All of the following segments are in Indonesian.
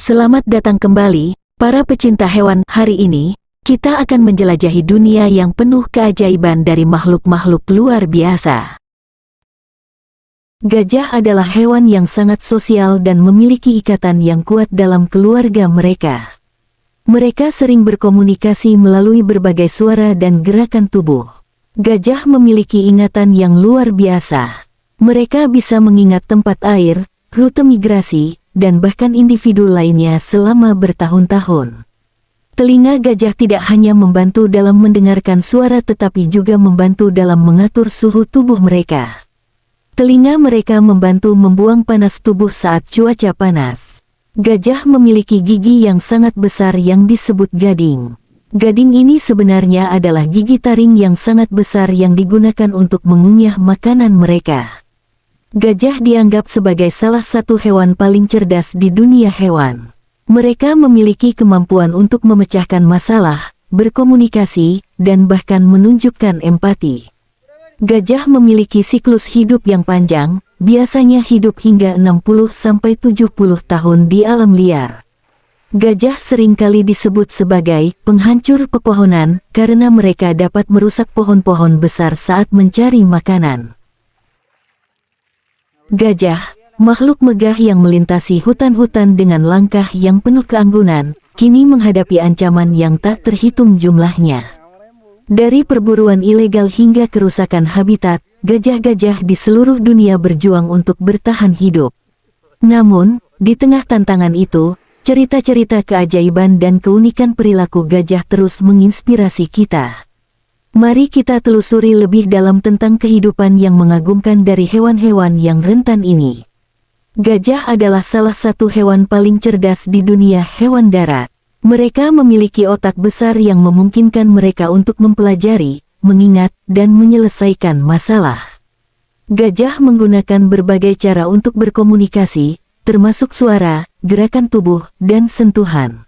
Selamat datang kembali, para pecinta hewan. Hari ini, kita akan menjelajahi dunia yang penuh keajaiban dari makhluk-makhluk luar biasa. Gajah adalah hewan yang sangat sosial dan memiliki ikatan yang kuat dalam keluarga mereka. Mereka sering berkomunikasi melalui berbagai suara dan gerakan tubuh. Gajah memiliki ingatan yang luar biasa. Mereka bisa mengingat tempat air, rute migrasi, dan bahkan individu lainnya selama bertahun-tahun. Telinga gajah tidak hanya membantu dalam mendengarkan suara tetapi juga membantu dalam mengatur suhu tubuh mereka. Telinga mereka membantu membuang panas tubuh saat cuaca panas. Gajah memiliki gigi yang sangat besar yang disebut gading. Gading ini sebenarnya adalah gigi taring yang sangat besar yang digunakan untuk mengunyah makanan mereka. Gajah dianggap sebagai salah satu hewan paling cerdas di dunia hewan. Mereka memiliki kemampuan untuk memecahkan masalah, berkomunikasi, dan bahkan menunjukkan empati. Gajah memiliki siklus hidup yang panjang, biasanya hidup hingga 60-70 tahun di alam liar. Gajah seringkali disebut sebagai penghancur pepohonan karena mereka dapat merusak pohon-pohon besar saat mencari makanan. Gajah, makhluk megah yang melintasi hutan-hutan dengan langkah yang penuh keanggunan, kini menghadapi ancaman yang tak terhitung jumlahnya. Dari perburuan ilegal hingga kerusakan habitat, gajah-gajah di seluruh dunia berjuang untuk bertahan hidup. Namun, di tengah tantangan itu, cerita-cerita keajaiban dan keunikan perilaku gajah terus menginspirasi kita. Mari kita telusuri lebih dalam tentang kehidupan yang mengagumkan dari hewan-hewan yang rentan ini. Gajah adalah salah satu hewan paling cerdas di dunia hewan darat. Mereka memiliki otak besar yang memungkinkan mereka untuk mempelajari, mengingat, dan menyelesaikan masalah. Gajah menggunakan berbagai cara untuk berkomunikasi, termasuk suara, gerakan tubuh, dan sentuhan.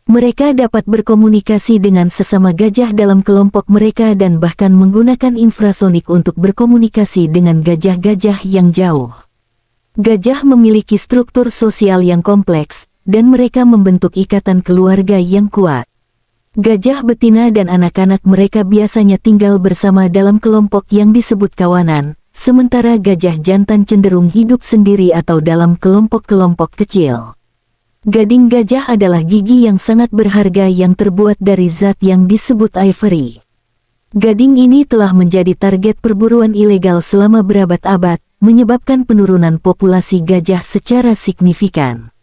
Mereka dapat berkomunikasi dengan sesama gajah dalam kelompok mereka dan bahkan menggunakan infrasonik untuk berkomunikasi dengan gajah-gajah yang jauh. Gajah memiliki struktur sosial yang kompleks, dan mereka membentuk ikatan keluarga yang kuat. Gajah betina dan anak-anak mereka biasanya tinggal bersama dalam kelompok yang disebut kawanan, sementara gajah jantan cenderung hidup sendiri atau dalam kelompok-kelompok kecil. Gading gajah adalah gigi yang sangat berharga yang terbuat dari zat yang disebut ivory. Gading ini telah menjadi target perburuan ilegal selama berabad-abad, menyebabkan penurunan populasi gajah secara signifikan.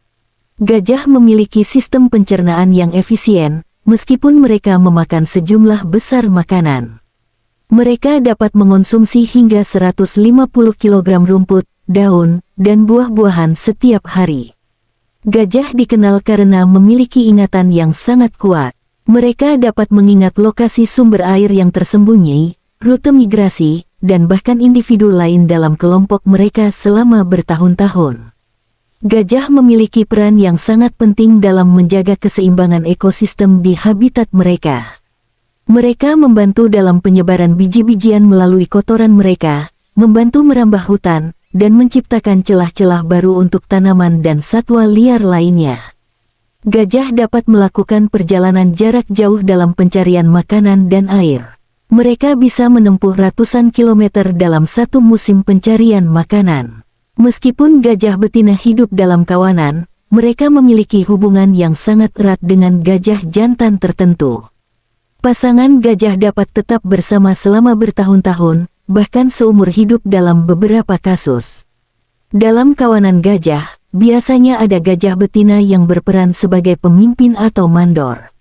Gajah memiliki sistem pencernaan yang efisien, meskipun mereka memakan sejumlah besar makanan. Mereka dapat mengonsumsi hingga 150 kg rumput, daun, dan buah-buahan setiap hari. Gajah dikenal karena memiliki ingatan yang sangat kuat. Mereka dapat mengingat lokasi sumber air yang tersembunyi, rute migrasi, dan bahkan individu lain dalam kelompok mereka selama bertahun-tahun. Gajah memiliki peran yang sangat penting dalam menjaga keseimbangan ekosistem di habitat mereka. Mereka membantu dalam penyebaran biji-bijian melalui kotoran mereka, membantu merambah hutan, dan menciptakan celah-celah baru untuk tanaman dan satwa liar lainnya. Gajah dapat melakukan perjalanan jarak jauh dalam pencarian makanan dan air. Mereka bisa menempuh ratusan kilometer dalam satu musim pencarian makanan. Meskipun gajah betina hidup dalam kawanan, mereka memiliki hubungan yang sangat erat dengan gajah jantan tertentu. Pasangan gajah dapat tetap bersama selama bertahun-tahun, bahkan seumur hidup dalam beberapa kasus. Dalam kawanan gajah, biasanya ada gajah betina yang berperan sebagai pemimpin atau mandor.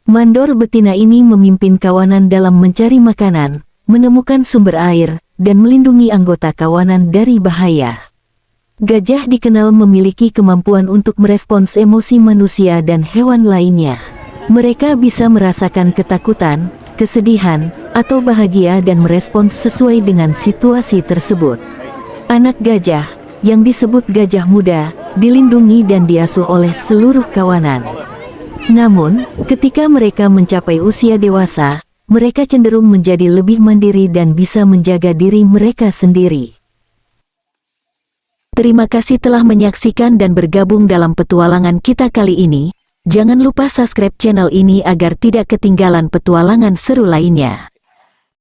Mandor betina ini memimpin kawanan dalam mencari makanan, menemukan sumber air, dan melindungi anggota kawanan dari bahaya. Gajah dikenal memiliki kemampuan untuk merespons emosi manusia dan hewan lainnya. Mereka bisa merasakan ketakutan, kesedihan, atau bahagia dan merespons sesuai dengan situasi tersebut. Anak gajah, yang disebut gajah muda, dilindungi dan diasuh oleh seluruh kawanan. Namun, ketika mereka mencapai usia dewasa, mereka cenderung menjadi lebih mandiri dan bisa menjaga diri mereka sendiri. Terima kasih telah menyaksikan dan bergabung dalam petualangan kita kali ini. Jangan lupa subscribe channel ini agar tidak ketinggalan petualangan seru lainnya.